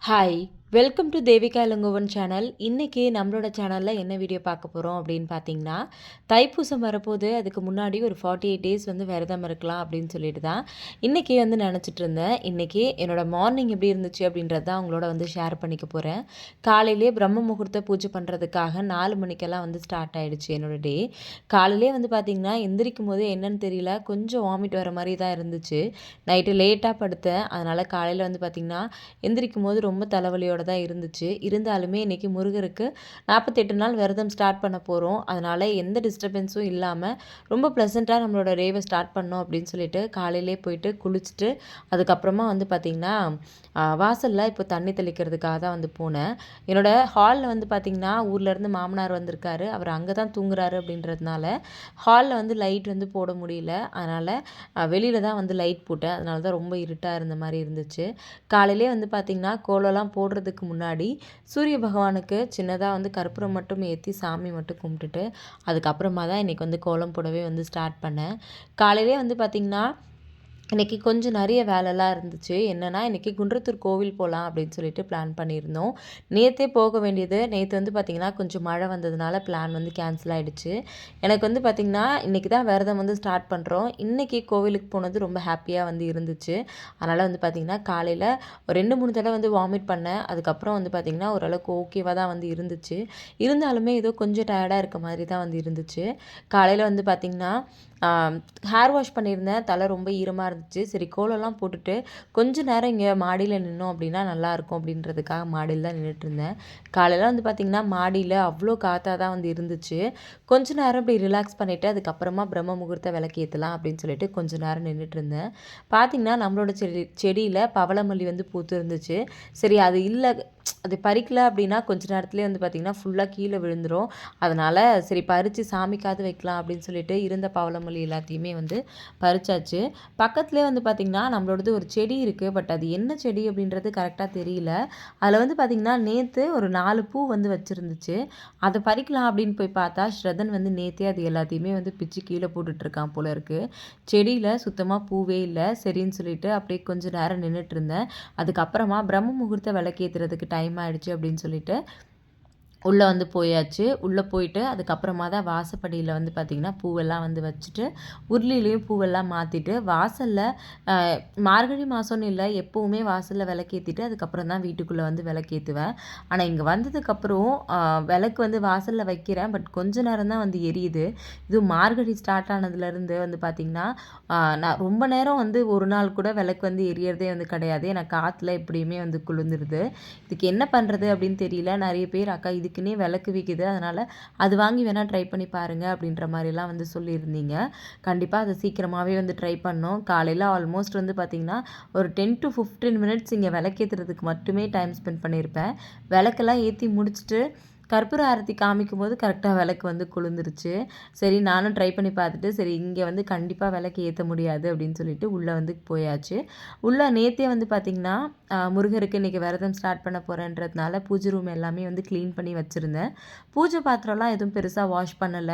Hi! Welcome to Devika Ilangovan channel. இன்னைக்கு நம்மளோட சேனல்ல என்ன வீடியோ பார்க்க போறோம் அப்படின்னு பார்த்தீங்கன்னா, தைப்பூசம் வரப்போது அதுக்கு முன்னாடி ஒரு 48 டேஸ் வந்து விரதம் இருக்கலாம் அப்படின்னு சொல்லிட்டு தான் இன்னைக்கு வந்து நினச்சிட்டு இருந்தேன். இன்னைக்கு என்னோட மார்னிங் எப்படி இருந்துச்சு அப்படின்றது தான் உங்களோட வந்து ஷேர் பண்ணிக்க போறேன். காலையிலேயே பிரம்ம முகூர்த்த பூஜை பண்ணுறதுக்காக 4 மணிக்கெல்லாம் வந்து ஸ்டார்ட் ஆயிடுச்சு என்னோட டே. காலையிலேயே வந்து பார்த்தீங்கன்னா, எந்திரிக்கும்போது என்னன்னு தெரியல, கொஞ்சம் வாமிட் வர மாரி தான் இருந்துச்சு. நைட்டு லேட்டா படுத்தேன். அதனால காலையில வந்து பார்த்தீங்கன்னா, எந்திரிக்கும்போது ரொம்ப தலைவலியோட தான் இருந்துச்சு. இருந்தாலுமே இன்னைக்கு முருகருக்கு 48 நாள் விரதம் ஸ்டார்ட் பண்ண போறோம். அதனால எந்த டிஸ்டர்பன்ஸும் இல்லாம ரொம்ப ப்ளசன்ட்டா நம்மளோட டேவ ஸ்டார்ட் பண்ணோம் அப்படின்னு சொல்லிட்டு காலையிலேயே போயிட்டு குளிச்சுட்டு, அதுக்கப்புறமா வந்து பார்த்தீங்கன்னா, வாசல்ல இப்போ தண்ணி தெளிக்கிறதுக்காக தான் வந்து போனேன். என்னோட ஹால்ல வந்து பார்த்தீங்கன்னா, ஊர்லேருந்து மாமனார் வந்திருக்காரு. அவர் அங்க தான் தூங்குறாரு அப்படின்றதுனால, ஹால்ல வந்து லைட் வந்து போட முடியல. அதனால வெளியில தான் வந்து லைட் போட்டேன். அதனால தான் ரொம்ப இருட்டா இருந்த மாரி இருந்துச்சு. காலையிலேயே வந்து பார்த்தீங்கன்னா, கோலம்லாம் போடுறதுக்கு முன்னாடி சூரிய பகவானுக்கு சின்னதா வந்து கற்பூரம் மட்டும் ஏத்தி சாமி மட்டும் கும்பிட்டுட்டு, அதுக்கப்புறமா தான் இன்னைக்கு வந்து கோலம் போடவே வந்து ஸ்டார்ட் பண்ணேன். காலையிலேயே வந்து பார்த்தீங்கன்னா, இன்னைக்கு கொஞ்சம் நிறைய வேலைலாம் இருந்துச்சு. என்னன்னா, இன்னைக்கு குன்றத்தூர் கோவில் போலாம் அப்படின்னு சொல்லிட்டு பிளான் பண்ணியிருந்தோம். நேத்தே போக வேண்டியது, நேத்து வந்து பார்த்தீங்கன்னா, கொஞ்சம் மழை வந்ததுனால பிளான் வந்து கேன்சல் ஆயிடுச்சு. எனக்கு வந்து பார்த்தீங்கன்னா, இன்னைக்கு தான் விரதம் வந்து ஸ்டார்ட் பண்றோம். இன்னைக்கு கோவிலுக்கு போனது ரொம்ப ஹேப்பியா வந்து இருந்துச்சு. அதனால வந்து பார்த்தீங்கன்னா, காலையில ஒரு 2, 3 தடவ வந்து வாமிட் பண்ணேன். அதுக்கப்புறம் வந்து பார்த்தீங்கன்னா, ஓரளவுக்கு ஓகேவா தான் வந்து இருந்துச்சு. இருந்தாலுமே ஏதோ கொஞ்சம் டயர்டா இருக்க மாதிரி தான் வந்து இருந்துச்சு. காலையில வந்து பார்த்தீங்கன்னா, ஆ ஹேர் வாஷ் பண்ணியிருந்தேன். தலை ரொம்ப ஈரமா இருந்துச்சு. சரி கோலம்லாம் போட்டுட்டு, கொஞ்ச நேரம் இங்க மாடியில நின்னோம் அப்படின்னா நல்லாயிருக்கும் அப்படின்றதுக்காக மாடியில தான் நின்னுட்டுருந்தேன். காலையில வந்து பார்த்தீங்கன்னா, மாடியில அவ்ளோ காத்தா தான் வந்து இருந்துச்சு. கொஞ்ச நேரம் இப்படி ரிலாக்ஸ் பண்ணிட்டு, அதுக்கப்புறமா பிரம்ம முகூர்த்த விளக்கேத்தலாம் அப்படின்னு சொல்லிட்டு கொஞ்ச நேரம் நின்னுட்டுருந்தேன். பார்த்தீங்கன்னா, நம்மளோட செடியில பவளமல்லி வந்து பூத்து இருந்துச்சு. சரி அது இல்ல அது பறிக்கல அப்படின்னா கொஞ்ச நேரத்திலேயே வந்து பார்த்தீங்கன்னா, ஃபுல்லா கீழ விழுந்துரும். அதனால சரி பறிச்சு சாமிக்காவது வைக்கலாம் அப்படின்னு சொல்லிட்டு இருந்த பவளமல்லி எல்லாத்தையுமே வந்து பறிச்சாச்சு. பக்கத்துலேயே வந்து பார்த்திங்கன்னா, நம்மளோடது ஒரு செடி இருக்கு. பட் அது என்ன செடி அப்படின்றது கரெக்ட்டா தெரியல. அதில வந்து பார்த்திங்கன்னா, நேத்து ஒரு 4 பூ வந்து வச்சிருந்துச்சு. அத பறிக்கலாம் அப்படின்னு போய் பார்த்தா, ஸ்ரதன் வந்து நேத்தே அது எல்லாத்தையுமே வந்து பிச்சு கீழ போட்டுட்ருக்கான் போல இருக்கு. செடியில சுத்தமா பூவே இல்ல. சரின்னு சொல்லிட்டு அப்படியே கொஞ்ச நேரம் நின்னுட்டுருந்தேன். அதுக்கப்புறமா பிரம்ம முகூர்த்த விளக்கேத்துறதுக்கு டைம் ஆயிடுச்சு அப்படின்னு சொல்லிட்டு உள்ள வந்து போயாச்சு. உள்ள போயிட்டு அதுக்கப்புறமா தான் வாசப்படியில வந்து பார்த்திங்கன்னா, பூவெல்லாம் வந்து வச்சுட்டு, உருளிலேயும் பூவெல்லாம் மாத்திட்டு, வாசல்ல அ மார்கழி மாசம்னு இல்ல, எப்பவுமே வாசல்ல விளக்கேத்திட்டு, அதுக்கப்புறம் தான் வீட்டுக்குள்ள வந்து விளக்கேத்துவேன். ஆனா, இங்க வந்ததுக்கப்புறம் விளக்கு வந்து வாசல்ல வைக்கிறேன். பட் கொஞ்ச நேரம் தான் வந்து எரியுது. இதுவும் மார்கழி ஸ்டார்ட் ஆனதுலேருந்து வந்து பார்த்திங்கன்னா, நான் ரொம்ப நேரம் வந்து ஒரு நாள் கூட விளக்கு வந்து எரியறதே வந்து கிடையாது. ஏன்னா, காத்துல எப்படியுமே வந்து குளிந்துருது. இதுக்கு என்ன பண்ணுறது அப்படின்னு தெரியல. நிறைய பேர் அக்கா இதுக்குன்னே விளக்கு விக்குது. அதனால அது வாங்கி வேணா ட்ரை பண்ணி பாருங்க அப்படின்ற மாதிரிலாம் வந்து சொல்லியிருந்தீங்க. கண்டிப்பா அத சீக்கிரமாவே வந்து ட்ரை பண்ணோம். காலையில ஆல்மோஸ்ட் வந்து பார்த்தீங்கன்னா, ஒரு 10 to 15 மினிட்ஸ் இங்க விளக்கேத்துறதுக்கு மட்டுமே டைம் ஸ்பெண்ட் பண்ணியிருப்பேன். விளக்கெல்லாம் ஏத்தி முடிச்சுட்டு கற்பூர ஆரத்தி காமிக்கும்போது கரெக்ட்டா விளக்கு வந்து கொழுந்துருச்சு. சரி நானும் ட்ரை பண்ணி பார்த்துட்டு, சரி இங்க வந்து கண்டிப்பா விளக்கு ஏத்த முடியாது அப்படின்னு சொல்லிட்டு உள்ள வந்து போயாச்சு. உள்ள நேத்தே வந்து பார்த்தீங்கன்னா, முருகருக்கு இன்னைக்கு விரதம் ஸ்டார்ட் பண்ண போறேன்றதுனால பூஜை ரூம் எல்லாமே வந்து கிளீன் பண்ணி வச்சிருந்தேன். பூஜை பாத்திரம்லாம் எதுவும் பெருசா வாஷ் பண்ணல.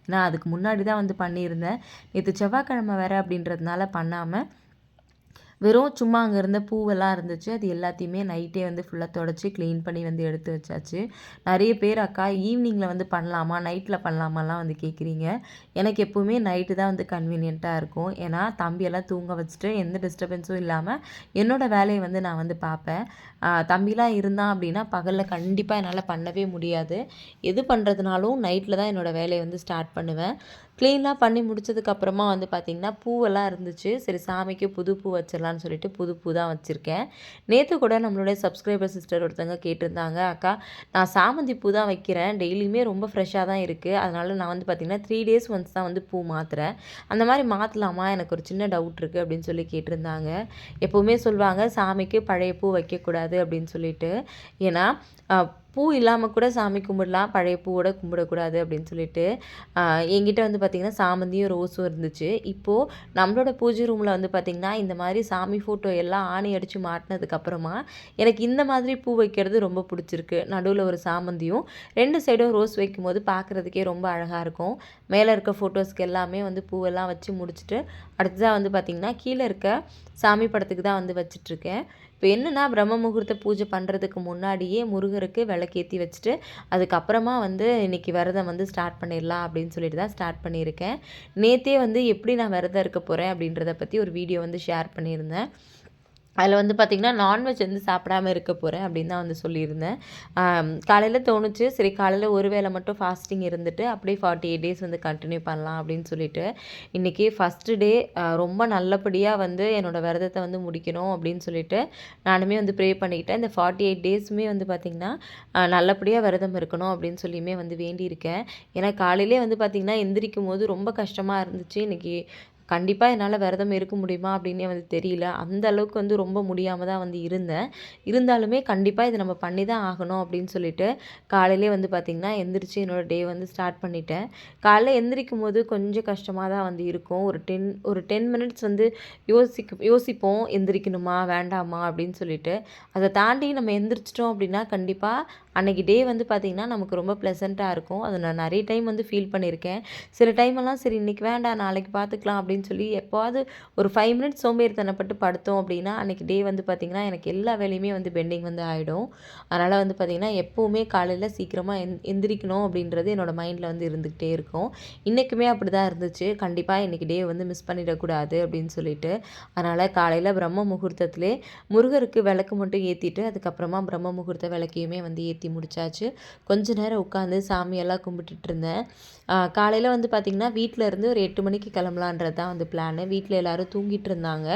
நான் அதுக்கு முன்னாடி தான் வந்து பண்ணியிருந்தேன். நேத்து செவ்வாய்க்கிழமை வேற அப்படின்றதுனால பண்ணாம வெறும் சும்மா அங்க இருந்த பூவெல்லாம் இருந்துச்சு. அது எல்லாத்தையுமே நைட்டே வந்து ஃபுல்லா தொடச்சு, கிளீன் பண்ணி வந்து எடுத்து வச்சாச்சு. நெறைய பேர் அக்கா ஈவினிங்ல வந்து பண்ணலாமா? நைட்ல பண்ணலாமாலாம் வந்து கேட்குறீங்க. எனக்கு எப்பவுமே நைட்டு தான் வந்து கன்வீனியன்ட்டா இருக்கும். ஏன்னா, தம்பியெல்லாம் தூங்க வச்சுட்டு, எந்த டிஸ்டர்பன்ஸும் இல்லாம என்னோட வேலைய வந்து நான் வந்து பார்ப்பேன். தம்பிலாம் இருந்தான் அப்படின்னா, பகல்ல கண்டிப்பா என்னால பண்ணவே முடியாது. எது பண்றதுனாலும் நைட்ல தான் என்னோட வேலைய வந்து ஸ்டார்ட் பண்ணுவேன். கிளீன்லாம் பண்ணி முடிச்சதுக்கப்புறமா வந்து பார்த்திங்கன்னா, பூவெல்லாம் இருந்துச்சு. சரி சாமிக்கு புது பூ வச்சிடலான்னு சொல்லிட்டு புது பூ தான் வச்சிருக்கேன். நேத்து கூட நம்மளுடைய சப்ஸ்கிரைபர் சிஸ்டர் ஒருத்தவங்க கேட்டிருந்தாங்க, "அக்கா நான் சாமந்தி பூ தான் வைக்கிறேன். டெய்லியுமே ரொம்ப ஃப்ரெஷ்ஷா தான் இருக்கு. அதனால நான் வந்து பார்த்திங்கன்னா 3 டேஸ் ஒன்ஸ் தான் வந்து பூ மாத்துறேன். அந்த மாரி மாத்தலாமா? எனக்கு ஒரு சின்ன டவுட் இருக்கு." அப்படின்னு சொல்லி கேட்டிருந்தாங்க. எப்பவுமே சொல்வாங்க, சாமிக்கு பழைய பூ வைக்கக்கூடாது அப்படின்னு சொல்லிட்டு. ஏன்னா, அ பூ இல்லாம கூட சாமி கும்பிடலாம். பழைய பூவோட கும்பிடக்கூடாது அப்படின்னு சொல்லிட்டு. என்கிட்ட வந்து பார்த்திங்கன்னா, சாமந்தியும், ரோஸும் இருந்துச்சு. இப்போ நம்மளோட பூஜை ரூம்ல வந்து பார்த்திங்கன்னா, இந்த மாரி சாமி ஃபோட்டோ எல்லாம் ஆணி அடிச்சு மாட்டுனதுக்கப்புறமா, எனக்கு இந்த மாதிரி பூ வைக்கிறது ரொம்ப புடிச்சிருக்கு. நடுவுல ஒரு சாமந்தியும், 2 சைடும் ரோஸ் வைக்கும்போது பார்க்குறதுக்கே ரொம்ப அழகா இருக்கும். மேல இருக்க ஃபோட்டோஸ்க்கு எல்லாமே வந்து பூவெல்லாம் வச்சு முடிச்சுட்டு, அடுத்ததா வந்து பார்த்திங்கன்னா, கீழ இருக்க சாமி படத்துக்கு தான் வந்து வச்சுட்ருக்கேன். இப்போ என்னன்னா பிரம்ம முகூர்த்த பூஜை பண்ணுறதுக்கு முன்னாடியே முருகருக்கு விளக்கேத்தி வச்சுட்டு, அதுக்கப்புறமா வந்து இன்னைக்கு விரதம் வந்து ஸ்டார்ட் பண்ணிடலாம் அப்படின்னு சொல்லிட்டு தான் ஸ்டார்ட் பண்ணியிருக்கேன். நேத்தே வந்து எப்படி நான் விரதம் இருக்க போறேன் அப்படின்றத பத்தி ஒரு வீடியோ வந்து ஷேர் பண்ணியிருந்தேன். அதில வந்து பார்த்திங்கன்னா, நான்வெஜ் வந்து சாப்பிடாம இருக்க போறேன் அப்படின்னு தான் வந்து சொல்லியிருந்தேன். காலையில தோணுச்சு, சரி காலையில ஒரு வேளை மட்டும் ஃபாஸ்டிங் இருந்துட்டு, அப்படியே 48 டேஸ் வந்து கன்டின்யூ பண்ணலாம் அப்படின்னு சொல்லிட்டு, இன்றைக்கி ஃபஸ்ட்டு டே ரொம்ப நல்லபடியா வந்து என்னோட விரதத்த வந்து முடிக்கணும் அப்படின்னு சொல்லிட்டு, நானுமே வந்து ப்ரே பண்ணிக்கிட்டேன். இந்த 48 டேஸுமே வந்து பார்த்திங்கன்னா, நல்லபடியா விரதம் இருக்கணும் அப்படின்னு சொல்லியுமே வந்து வேண்டியிருக்கேன். ஏன்னா காலையிலே வந்து பார்த்திங்கன்னா, எந்திரிக்கும்போது ரொம்ப கஷ்டமா இருந்துச்சு. இன்னைக்கு கண்டிப்பா என்னால விரதம் இருக்க முடியுமா? அப்படின்னே வந்து தெரியல. அந்த அளவுக்கு வந்து ரொம்ப முடியாம தான் வந்து இருந்தேன். இருந்தாலுமே கண்டிப்பா இத நம்ம பண்ணி தான் ஆகணும் அப்படின்னு சொல்லிட்டு, காலையிலேயே வந்து பார்த்திங்கன்னா, எந்திரிச்சு என்னோட டே வந்து ஸ்டார்ட் பண்ணிட்டேன். காலைல எந்திரிக்கும்போது கொஞ்சம் கஷ்டமா தான் வந்து இருக்கும். ஒரு 10 மினிட்ஸ் வந்து யோசிப்போம். எந்திரிக்கணுமா? வேண்டாமா? அப்படின்னு சொல்லிட்டு. அத தாண்டி நம்ம எந்திரிச்சிட்டோம் அப்படின்னா, கண்டிப்பா அன்னைக்கு டே வந்து பார்த்திங்கன்னா, நமக்கு ரொம்ப ப்ளசன்ட்டா இருக்கும். அத நான் நெறைய டைம் வந்து ஃபீல் பண்ணியிருக்கேன். சில டைமெல்லாம் சரி இன்னைக்கு வேண்டாம், நாளைக்கு பார்த்துக்கலாம் அப்படின்னு சொல்லி எப்போவாவது ஒரு 5 மினிட்ஸ் சோம்பேறித்தனப்பட்டு படுத்தோம் அப்படின்னா, அன்னைக்கு டே வந்து பார்த்திங்கன்னா, எனக்கு எல்லா வேலையுமே வந்து பெண்டிங் வந்து ஆயிடும். அதனால வந்து பார்த்திங்கன்னா, எப்பவுமே காலையில சீக்கிரமா எந்திரிக்கணும் அப்படின்றது என்னோட மைண்டில வந்து இருந்துக்கிட்டே இருக்கும். இன்னைக்குமே அப்படிதான் இருந்துச்சு. கண்டிப்பா இன்னைக்கு டே வந்து மிஸ் பண்ணிடக்கூடாது அப்படின்னு சொல்லிட்டு. அதனால காலையில பிரம்ம முகூர்த்தத்திலே முருகருக்கு விளக்கு மட்டும் ஏத்திட்டு, அதுக்கப்புறமா பிரம்ம முகூர்த்த விளக்கையுமே வந்து ஏத்தி முடிச்சாச்சு. கொஞ்ச நேரம் உட்காந்து சாமியெல்லாம் கும்பிட்டுட்டு இருந்தேன். காலையில வந்து பார்த்திங்கன்னா, வீட்ல இருந்து ஒரு 8 மணிக்கு கிளம்பலான்றது தான் வந்து பிளானு. வீட்ல எல்லாரும் தூங்கிட்டு இருந்தாங்க.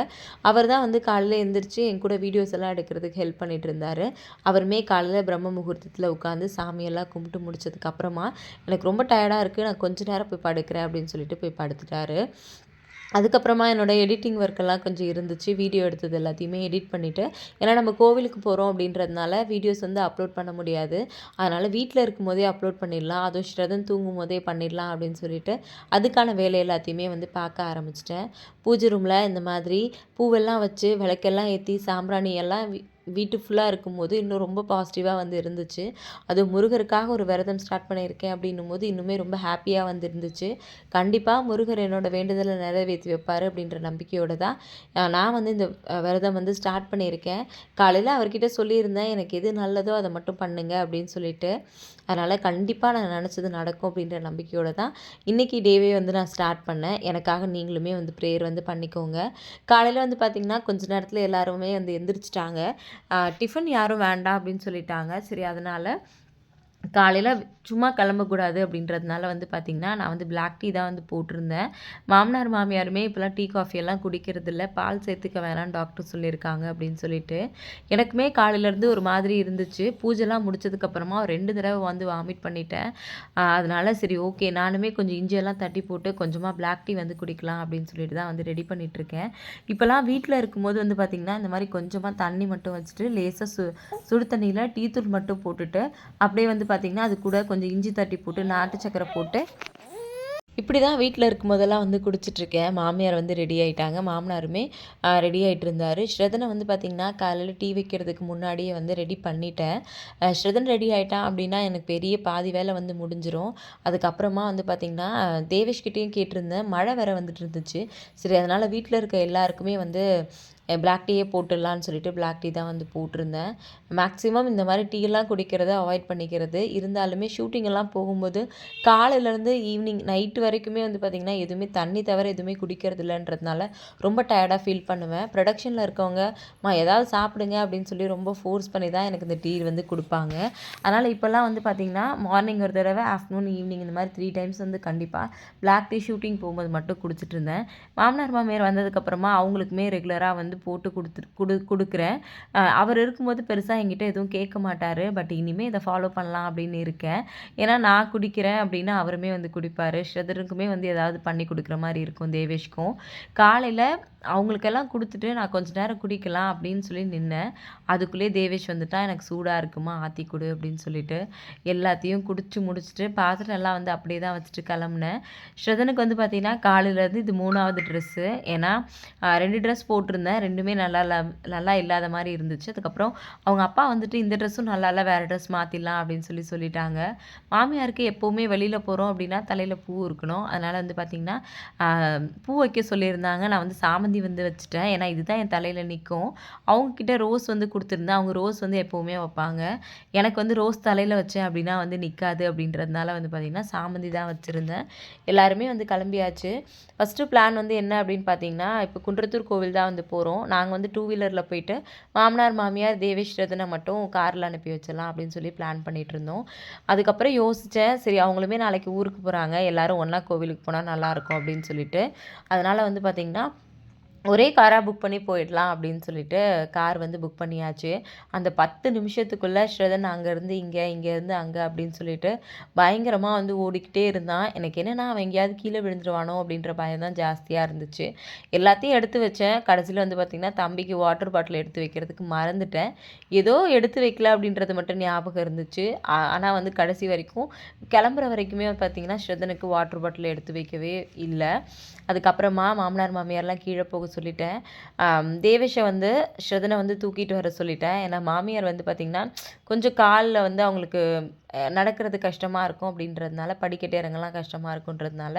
அவர் தான் வந்து காலையில எந்திரிச்சு என் கூட வீடியோஸ் எல்லாம் எடுக்கிறதுக்கு ஹெல்ப் பண்ணிட்டு இருந்தாரு. அவருமே காலையில பிரம்ம முகூர்த்தத்தில உட்காந்து சாமியெல்லாம் கும்பிட்டு முடிச்சதுக்கப்புறமா, எனக்கு ரொம்ப டயர்டா இருக்கு. நான் கொஞ்ச நேரம் போய் படுக்கிறேன் அப்படின்னு சொல்லிட்டு போய் படுத்துட்டாரு. அதுக்கப்புறமா என்னோட எடிட்டிங் ஒர்க்கெல்லாம் கொஞ்சம் இருந்துச்சு. வீடியோ எடுத்தது எல்லாத்தையுமே எடிட் பண்ணிவிட்டு, ஏன்னா நம்ம கோவிலுக்கு போகிறோம் அப்படின்றதுனால வீடியோஸ் வந்து அப்லோட் பண்ண முடியாது. அதனால் வீட்டில் இருக்கும்போதே அப்லோட் பண்ணிடலாம். அதுவும் ஸ்ரதன் தூங்கும்போதே பண்ணிடலாம் அப்படின்னு சொல்லிட்டு, அதுக்கான வேலை எல்லாத்தையுமே வந்து பார்க்க ஆரம்பிச்சிட்டேன். பூஜை ரூமில் இந்த மாதிரி பூவெல்லாம் வச்சு, விளக்கெல்லாம் ஏத்தி, சாம்பிராணி எல்லாம் வீட்டு ஃபுல்லா இருக்கும்போது, இன்னும் ரொம்ப பாசிட்டிவா வந்து இருந்துச்சு. அதுவும் முருகருக்காக ஒரு விரதம் ஸ்டார்ட் பண்ணியிருக்கேன் அப்படின்னும்போது, இன்னுமே ரொம்ப ஹேப்பியா வந்து இருந்துச்சு. கண்டிப்பா முருகர் என்னோட வேண்டுதல நிறைவேத்தி வைப்பாரு அப்படின்ற நம்பிக்கையோட தான் நான் வந்து இந்த விரதம் வந்து ஸ்டார்ட் பண்ணியிருக்கேன். காலையில அவர்கிட்ட சொல்லியிருந்தேன், எனக்கு எது நல்லதோ அத மட்டும் பண்ணுங்க அப்படின்னு சொல்லிட்டு. அதனால கண்டிப்பா நான் நினச்சது நடக்கும் அப்படின்ற நம்பிக்கையோட தான் இன்னைக்கு டேவே வந்து நான் ஸ்டார்ட் பண்ணேன். எனக்காக நீங்களுமே வந்து ப்ரேயர் வந்து பண்ணிக்கோங்க. காலையில வந்து பார்த்தீங்கன்னா, கொஞ்ச நேரத்தில எல்லாருமே வந்து எந்திரிச்சுட்டாங்க. டிஃபன் யாரும் வேண்டாம் அப்படின்னு சொல்லிட்டாங்க. சரி அதனால காலையில சும்மா கிளம்பக்கூடாது அப்படின்றதுனால வந்து பார்த்திங்கன்னா, நான் வந்து பிளாக் டீ தான் வந்து போட்டிருந்தேன். மாமனார், மாமியாருமே இப்போலாம் டீ, காஃபி எல்லாம் குடிக்கிறதில்ல. பால் சேர்த்துக்க வேணாம்னு டாக்டர் சொல்லியிருக்காங்க அப்படின்னு சொல்லிட்டு. எனக்குமே காலையிலேருந்து ஒரு மாதிரி இருந்துச்சு. பூஜைலாம் முடிச்சதுக்கப்புறமா ஒரு 2 தடவ வந்து வாமிட் பண்ணிட்டேன். அதனால சரி ஓகே நானுமே கொஞ்சம் இஞ்சியெல்லாம் தட்டி போட்டு கொஞ்சமா பிளாக் டீ வந்து குடிக்கலாம் அப்படின்னு சொல்லிட்டு தான் வந்து ரெடி பண்ணிட்டுருக்கேன். இப்போலாம் வீட்ல இருக்கும்போது வந்து பார்த்திங்கன்னா, இந்த மாதிரி கொஞ்சமா தண்ணி மட்டும் வச்சுட்டு லேசா சுடு தண்ணியில டீ தூள் மட்டும் போட்டுட்டு, அப்படியே வந்து பார்த்திங்கன்னா, அது கூட கொஞ்சம் இஞ்சி தட்டி போட்டு, நாட்டு சர்க்கரை போட்டு இப்படி தான் வீட்ல இருக்கும்போதெல்லாம் வந்து குடிச்சிட்ருக்கேன். மாமியார் வந்து ரெடி ஆயிட்டாங்க. மாமனாருமே ரெடி ஆயிட்டு இருந்தாரு. ஸ்ரதன வந்து பார்த்திங்கன்னா, காலையில டீ வைக்கிறதுக்கு முன்னாடியே வந்து ரெடி பண்ணிட்டேன். ஸ்ரதன் ரெடி ஆயிட்டான் அப்படின்னா, எனக்கு பெரிய பாதி வேலை வந்து முடிஞ்சிரும். அதுக்கப்புறமா வந்து பார்த்திங்கன்னா, தேவேஷ் கிட்டேயும் கேட்டிருந்தேன். மழை வேற வந்துட்டு இருந்துச்சு. சரி அதனால வீட்ல இருக்க எல்லாருக்குமே வந்து பிளாக் டீயே போட்டுடலான்னு சொல்லிட்டு பிளாக் டீ தான் வந்து போட்டிருந்தேன். மேக்ஸிமம் இந்த மாதிரி டீயெல்லாம் குடிக்கிறத அவாய்ட் பண்ணிக்கிறது. இருந்தாலுமே ஷூட்டிங் எல்லாம் போகும்போது காலையிலேருந்து ஈவினிங் நைட்டு வரைக்குமே வந்து பார்த்திங்கன்னா, எதுவுமே தண்ணி தவிர எதுவுமே குடிக்கிறது இல்லன்றதுனால ரொம்ப டயர்டாக ஃபீல் பண்ணுவேன். ப்ரொடக்ஷனில் இருக்கவங்க, "அம்மா ஏதாவது சாப்பிடுங்க" அப்படின்னு சொல்லி ரொம்ப ஃபோர்ஸ் பண்ணி தான் எனக்கு இந்த டீ வந்து குடுப்பாங்க. அதனால் இப்போல்லாம் வந்து பார்த்திங்கன்னா, மார்னிங் ஒரு தடவை, ஆஃப்டர்நூன், ஈவினிங் இந்த மாதிரி 3 டைம்ஸ் வந்து கண்டிப்பாக பிளாக் டீ ஷூட்டிங் போகும்போது மட்டும் குடிச்சிட்டுருந்தேன். மாமனார், மாமியார் வந்ததுக்கப்புறமா அவங்களுக்குமே ரெகுலராக வந்து போட்டு குடுக்குறேன். அவர் இருக்கும்போது பெருசா என்கிட்ட எதுவும் கேட்க மாட்டாரு. பட் இனிமே இத ஃபாலோ பண்ணலாம் அப்படின்னு இருக்கேன். ஏன்னா நான் குடிக்கிறேன் அப்படின்னா, அவருமே வந்து குடிப்பாரு. ஸ்ரதருக்குமே வந்து ஏதாவது பண்ணி குடுக்குற மாரி இருக்கும் தேவேஷ்க்கும். காலையில அவங்களுக்கெல்லாம் குடுத்துட்டு நான் கொஞ்ச நேரம் குடிக்கலாம் அப்படின்னு சொல்லி நின்னேன். அதுக்குள்ளேயே தேவேஷ் வந்துட்டான். "எனக்கு சூடா இருக்குமா, ஆத்தி குடு" அப்படின்னு சொல்லிட்டு. எல்லாத்தையும் குடிச்சு முடிச்சுட்டு பாத்திரம் எல்லாம் வந்து அப்படியே தான் வச்சுட்டு கிளம்புனேன். ஸ்ரதனுக்கு வந்து பார்த்தீங்கன்னா, காலையிலேருந்து இது 3வது ட்ரெஸ்ஸு. ஏன்னா 2 ட்ரெஸ் போட்டிருந்தேன். 2மே நல்லா இல்லாத மாரி இருந்துச்சு. அதுக்கப்புறம் அவங்க அப்பா வந்துட்டு இந்த ட்ரெஸ்ஸும் நல்லா இல்ல, வேற ட்ரெஸ் மாத்திடலாம் அப்படின்னு சொல்லிட்டாங்க. மாமியாருக்கு எப்பவுமே வெளியில போறோம் அப்படின்னா தலையில பூ இருக்கணும். அதனால வந்து பார்த்தீங்கன்னா, அ பூ வைக்க சொல்லியிருந்தாங்க. நான் வந்து சாமந்தி வந்து வச்சுட்டேன். ஏன்னா இதுதான் என் தலையில நிக்கும். அவங்க கிட்ட ரோஸ் வந்து குடுத்துருந்தேன். அவங்க ரோஸ் வந்து எப்பவுமே வைப்பாங்க. எனக்கு வந்து ரோஸ் தலையில வச்சேன் அப்படின்னா வந்து நிக்காது அப்படின்றதுனால வந்து பார்த்தீங்கன்னா, சாமந்தி தான் வச்சிருந்தேன். எல்லாருமே வந்து கிளம்பியாச்சு. ஃபர்ஸ்ட்டு பிளான் வந்து என்ன அப்படின்னு பார்த்தீங்கன்னா, இப்போ குன்றத்தூர் கோவில் தான் வந்து போறோம். நாங்க வந்து 2 வீலர்ல போயிட்டு, மாமனார், மாமியார், தேவேஷ், ரதன மட்டும் கார்ல அனுப்பி வச்சிடலாம் அப்படின்னு சொல்லி பிளான் பண்ணிட்டுருந்தோம். அதுக்கப்புறம் யோசிச்சேன், சரி அவங்களுமே நாளைக்கு ஊருக்கு போறாங்க. எல்லாரும் ஒண்ணா கோவிலுக்கு போனா நல்லாயிருக்கும் அப்படின்னு சொல்லிட்டு. அதனால வந்து பார்த்தீங்கன்னா ஒரே காரா புக் பண்ணி போயிடலாம் அப்படின்னு சொல்லிட்டு, கார் வந்து புக் பண்ணியாச்சு. அந்த 10 நிமிஷத்துக்குள்ள ஸ்ரதன் அங்கேருந்து இங்க, இங்கேருந்து அங்க அப்படின்னு சொல்லிட்டு, பயங்கரமா வந்து ஓடிக்கிட்டே இருந்தான். எனக்கு என்னன்னா, அவன் எங்கேயாவது கீழ விழுந்துருவானோ அப்படின்ற பயம் தான் ஜாஸ்தியா இருந்துச்சு. எல்லாத்தையும் எடுத்து வச்சேன். கடைசியில வந்து பார்த்தீங்கன்னா, தம்பிக்கு வாட்டர் பாட்டில் எடுத்து வைக்கிறதுக்கு மறந்துட்டேன். ஏதோ எடுத்து வைக்கல அப்படின்றது மட்டும் ஞாபகம் இருந்துச்சு. ஆனா வந்து கடைசி வரைக்கும் கிளம்புற வரைக்குமே பார்த்தீங்கன்னா, ஸ்ரதனுக்கு வாட்டர் பாட்டில் எடுத்து வைக்கவே இல்ல. அதுக்கப்புறமா மாமனார், மாமியார்லாம் கீழ போக சொல்லிட்டேன். தேவேஷ வந்து ஸ்ரதன வந்து தூக்கிட்டு வர சொல்லிட்டேன். ஏன்னா மாமியார் வந்து பார்த்திங்கன்னா, கொஞ்சம் கால்ல வந்து அவங்களுக்கு நடக்கிறது கஷ்டமா இருக்கும் அப்படின்றதுனால, படிக்கட்டு இறங்கலாம் கஷ்டமா இருக்குன்றதுனால,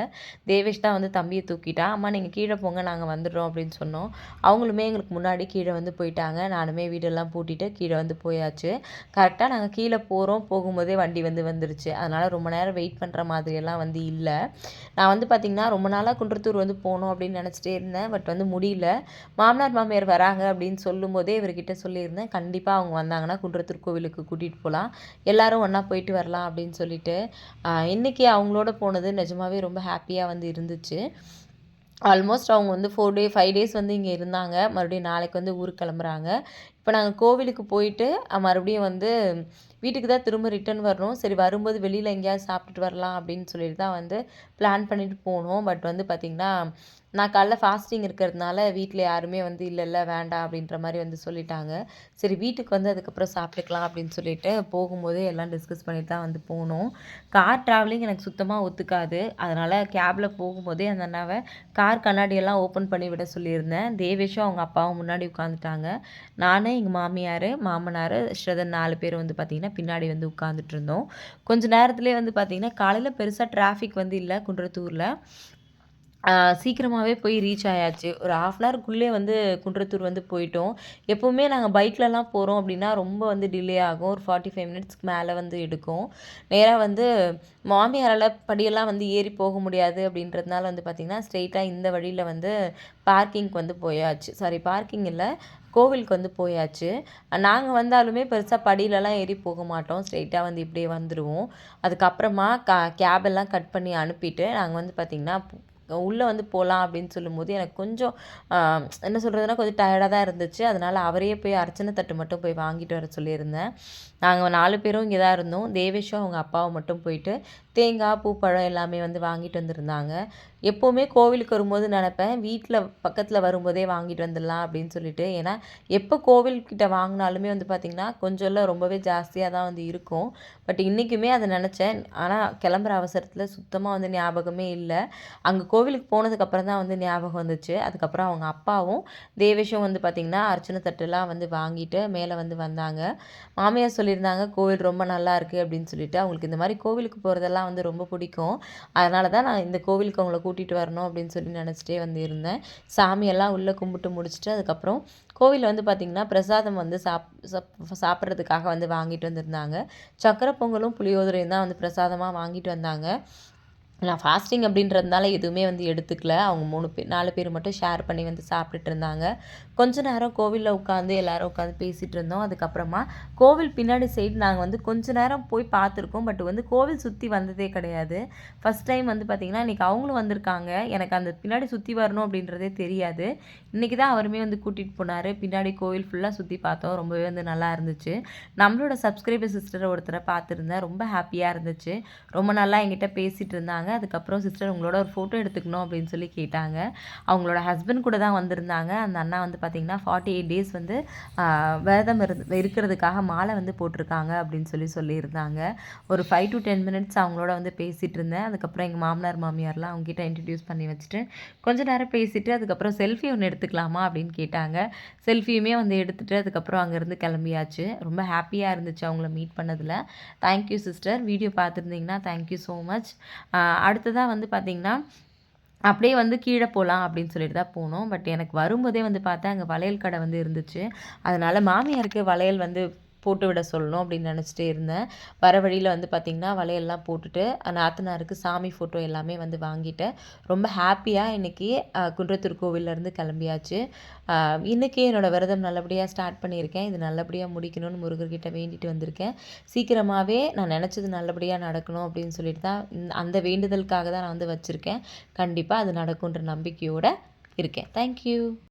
தேவேஷ் தான் வந்து தம்பிய தூக்கிட்டான். "அம்மா நீங்க கீழ போங்க, நாங்க வந்துடுறோம்" அப்படின்னு சொன்னோம். அவங்களுமே எங்களுக்கு முன்னாடி கீழ வந்து போயிட்டாங்க. நானுமே வீடெல்லாம் பூட்டிட்டு கீழ வந்து போயாச்சு. கரெக்ட்டா நாங்க கீழ போறோம். போகும்போதே வண்டி வந்து வந்துருச்சு. அதனால ரொம்ப நேரம் வெயிட் பண்ற மாதிரியெல்லாம் வந்து இல்ல. நான் வந்து பார்த்தீங்கன்னா, ரொம்ப நாளா குன்றத்தூர் வந்து போணும் அப்படின்னு நெனச்சிட்டே இருந்தேன். பட் வந்து முடியல. மாமனார், மாமியார் வராங்க அப்படின்னு சொல்லும்போதே இவர்கிட்ட சொல்லியிருந்தேன். கண்டிப்பா அவங்க வந்தாங்கன்னா குன்றத்தூர் கோவிலுக்கு கூட்டிட்டு போலாம். எல்லாரும் ஒண்ணா போயிட்டு வரலாம் அப்படின்னு சொல்லிட்டு. இன்னைக்கு அவங்களோட போனது நிஜமாவே ரொம்ப ஹேப்பியா வந்து இருந்துச்சு. ஆல்மோஸ்ட் அவங்க வந்து 5 டேஸ் வந்து இங்க இருந்தாங்க. மறுபடியும் நாளைக்கு வந்து ஊருக்கு கிளம்புறாங்க. இப்ப நாங்க கோவிலுக்கு போயிட்டு, மறுபடியும் வந்து வீட்டுக்கு தான் திரும்ப ரிட்டர்ன் வரணும். சரி வரும்போது வெளியில எங்கேயாவது சாப்பிட்டுட்டு வரலாம் அப்படின்னு சொல்லிட்டு தான் வந்து பிளான் பண்ணிட்டு போனோம். பட் வந்து பார்த்தீங்கன்னா, நான் காலைல ஃபாஸ்டிங் இருக்கிறதுனால வீட்ல யாருமே வந்து இல்ல, இல்ல வேண்டாம் அப்படின்ற மாரி வந்து சொல்லிட்டாங்க. சரி வீட்டுக்கு வந்து அதுக்கப்புறம் சாப்பிட்டுக்கலாம் அப்படின்னு சொல்லிட்டு போகும்போதே எல்லாம் டிஸ்கஸ் பண்ணிட்டு தான் வந்து போனோம். கார் ட்ராவலிங் எனக்கு சுத்தமா ஒத்துக்காது. அதனால கேப்ல போகும்போதே அந்த அண்ணாவ கார் கண்ணாடியெல்லாம் ஓப்பன் பண்ணி விட சொல்லியிருந்தேன். தேவேஷும் அவங்க அப்பாவும் முன்னாடி உட்காந்துட்டாங்க. நானு, எங்க மாமியாரு, மாமனாரு, ஸ்ரதன் 4 பேரும் வந்து பார்த்தீங்கன்னா, பின்னாடி வந்து உட்காந்துட்டு இருந்தோம். கொஞ்ச நேரத்திலேயே வந்து பார்த்தீங்கன்னா, காலையில பெருசா டிராஃபிக் வந்து இல்ல குன்றத்தூர்ல. ஆ சீக்கிரமாவே போய் ரீச் ஆயாச்சு. ஒரு 1/2 அன் ஹவர்க்குள்ளயே வந்து குன்றத்தூர் வந்து போயிட்டோம். எப்பவுமே நாங்க பைக்லலாம் போறோம் அப்டின்னா, ரொம்ப வந்து டிலே ஆகும். ஒரு 45 மினிட்ஸ்க்கு மேல வந்து எடுக்கும். நேரா வந்து மாமியாரால படியெல்லாம் வந்து ஏறி போக முடியாது அப்டின்றதுனால வந்து பார்த்தீங்கன்னா, ஸ்ட்ரெயிட்டா இந்த வழியில வந்து பார்க்கிங்க்கு வந்து போயாச்சு. சாரி பார்க்கிங் இல்ல, கோவிலுக்கு வந்து போயாச்சு. நாங்க வந்தாலுமே பெருசா படியிலலாம் ஏறி போக மாட்டோம். ஸ்ட்ரெயிட்டா வந்து இப்டியே வந்துருவோம். அதுக்கப்புறமா கேப் எல்லாம் கட் பண்ணி அனுப்பிட்டு, நாங்க வந்து பார்த்தீங்கன்னா உள்ள வந்து போலாம் அப்படின்னு சொல்லும்போது, எனக்கு கொஞ்சம் அ என்ன சொல்றதுன்னா, கொஞ்சம் டயர்டா தான் இருந்துச்சு. அதனால அவரையே போய் அர்ச்சனை தட்டு மட்டும் போய் வாங்கிட்டு வர சொல்லியிருந்தேன். நாங்க 4 பேரும் இங்க தான் இருந்தோம். தேவேஷும் அவங்க அப்பாவும் மட்டும் போயிட்டு, தேங்காய், பூ, பழம் எல்லாமே வந்து வாங்கிட்டு வந்திருந்தாங்க. எப்பவுமே கோவிலுக்கு வரும்போது நெனப்பேன், வீட்ல பக்கத்துல வரும்போதே வாங்கிட்டு வந்துடலாம் அப்படின்னு சொல்லிட்டு. ஏன்னா, எப்போ கோவில்கிட்ட வாங்குனாலுமே வந்து பார்த்தீங்கன்னா, கொஞ்சம் இல்ல ரொம்பவே ஜாஸ்தியா தான் வந்து இருக்கும். பட் இன்னைக்குமே அத நெனச்சேன். ஆனா, கிளம்புற அவசரத்துல சுத்தமா வந்து ஞாபகமே இல்ல. அங்க கோவிலுக்கு போனதுக்கப்புறம் தான் வந்து ஞாபகம் வந்துச்சு. அதுக்கப்புறம் அவங்க அப்பாவும், தேவேஷும் வந்து பார்த்தீங்கன்னா, அர்ச்சனை தட்டுலாம் வந்து வாங்கிட்டு மேல வந்து வந்தாங்க. மாமியார் சொல்லியிருந்தாங்க, "கோவில் ரொம்ப நல்லாயிருக்கு" அப்படின்னு சொல்லிட்டு. அவங்களுக்கு இந்த மாரி கோவிலுக்கு போறதெல்லாம் வந்து ரொம்ப பிடிக்கும். அதனால தான் நான் இந்த கோவிலுக்கு அவங்கள கூட்டிட்டு வரணும் அப்படின்னு சொல்லி நெனச்சிட்டே வந்து இருந்தேன். சாமியெல்லாம் உள்ள கும்பிட்டு முடிச்சுட்டு, அதுக்கப்புறம் கோவில்ல வந்து பார்த்தீங்கன்னா, பிரசாதம் வந்து சாப்பிடுறதுக்காக வந்து வாங்கிட்டு வந்திருந்தாங்க. சர்க்கரை பொங்கலும், புளியோதரையும் தான் வந்து பிரசாதமா வாங்கிட்டு வந்தாங்க. நான் ஃபாஸ்டிங் அப்படின்றதுனால எதுவுமே வந்து எடுத்துக்கல. அவங்க 4 பேர் மட்டும் ஷேர் பண்ணி வந்து சாப்பிட்டுட்டு இருந்தாங்க. கொஞ்ச நேரம் கோவில்ல உட்காந்து எல்லாரும் உட்காந்து பேசிட்டு இருந்தோம். அதுக்கப்புறமா கோவில் பின்னாடி சைடு நாங்க வந்து கொஞ்ச நேரம் போய் பார்த்துருக்கோம். பட் வந்து கோவில் சுத்தி வந்ததே கிடையாது. ஃபர்ஸ்ட் டைம் வந்து பார்த்தீங்கன்னா, இன்னைக்கு அவங்களும் வந்திருக்காங்க. எனக்கு அந்த பின்னாடி சுத்தி வரணும் அப்படின்றதே தெரியாது. இன்னைக்கு தான் அவருமே வந்து கூட்டிட்டு போனாரு. பின்னாடி கோவில் ஃபுல்லா சுத்தி பார்த்தோம். ரொம்பவே வந்து நல்லா இருந்துச்சு. நம்மளோட சப்ஸ்கிரைபர் சிஸ்டர் ஒருத்தர பார்த்துருந்தேன். ரொம்ப ஹேப்பியா இருந்துச்சு. ரொம்ப நல்லா என்கிட்ட பேசிட்டு இருந்தாங்க. அதுக்கப்புறம் சிஸ்டர் உங்களோட ஒரு ஃபோட்டோ எடுத்துக்கணும் அப்படின்னு சொல்லி கேட்டாங்க. அவங்களோட ஹஸ்பண்ட் கூட தான் வந்திருந்தாங்க. அந்த அண்ணா வந்து பார்த்திங்கன்னா 48 டேஸ் வந்து விரதம் இருக்கிறதுக்காக மாலை வந்து போட்டிருக்காங்க அப்படின்னு சொல்லியிருந்தாங்க. ஒரு 5 to 10 மினிட்ஸ் அவங்களோட வந்து பேசிகிட்டு இருந்தேன். அதுக்கப்புறம் எங்கள் மாமனார் மாமியார்லாம் அவங்ககிட்ட இன்ட்ரடியூஸ் பண்ணி வச்சுட்டு கொஞ்ச நேரம் பேசிவிட்டு அதுக்கப்புறம் செல்ஃபி ஒன்று எடுத்துக்கலாமா அப்படின்னு கேட்டாங்க. செல்ஃபியுமே வந்து எடுத்துகிட்டு அதுக்கப்புறம் அங்கேருந்து கிளம்பியாச்சு. ரொம்ப ஹாப்பியாக இருந்துச்சு அவங்கள மீட் பண்ணதில். Thank you sister. வீடியோ பார்த்துருந்தீங்கன்னா தேங்க்யூ ஸோ மச். அடுத்ததாக வந்து பார்த்திங்கன்னா அப்படியே வந்து கீழே போகலாம் அப்படின்னு சொல்லிட்டு தான் போனோம். பட் எனக்கு வரும்போதே வந்து பார்த்தா அங்கே வளையல் கடை வந்து இருந்துச்சு. அதனால் மாமியாருக்கு வளையல் வந்து போட்டு விட சொல்லணும் அப்படின்னு நினச்சிட்டே இருந்தேன். வர வழியில் வந்து பார்த்திங்கன்னா வளையல்லாம் போட்டுட்டு நாத்தனாருக்கு சாமி ஃபோட்டோ எல்லாமே வந்து வாங்கிட்டேன். ரொம்ப ஹாப்பியாக இன்றைக்கி குன்றத்தூர் கோவிலேருந்து கிளம்பியாச்சு. இன்றைக்கி என்னோடய விரதம் நல்லபடியாக ஸ்டார்ட் பண்ணியிருக்கேன். இது நல்லபடியாக முடிக்கணும்னு முருகர்கிட்ட வேண்டிட்டு வந்திருக்கேன். சீக்கிரமாகவே நான் நினச்சது நல்லபடியாக நடக்கணும் அப்படின்னு சொல்லிட்டு தான் அந்த வேண்டுதலுக்காக தான் நான் வந்து வச்சுருக்கேன். கண்டிப்பாக அது நடக்குன்ற நம்பிக்கையோடு இருக்கேன். தேங்க்யூ.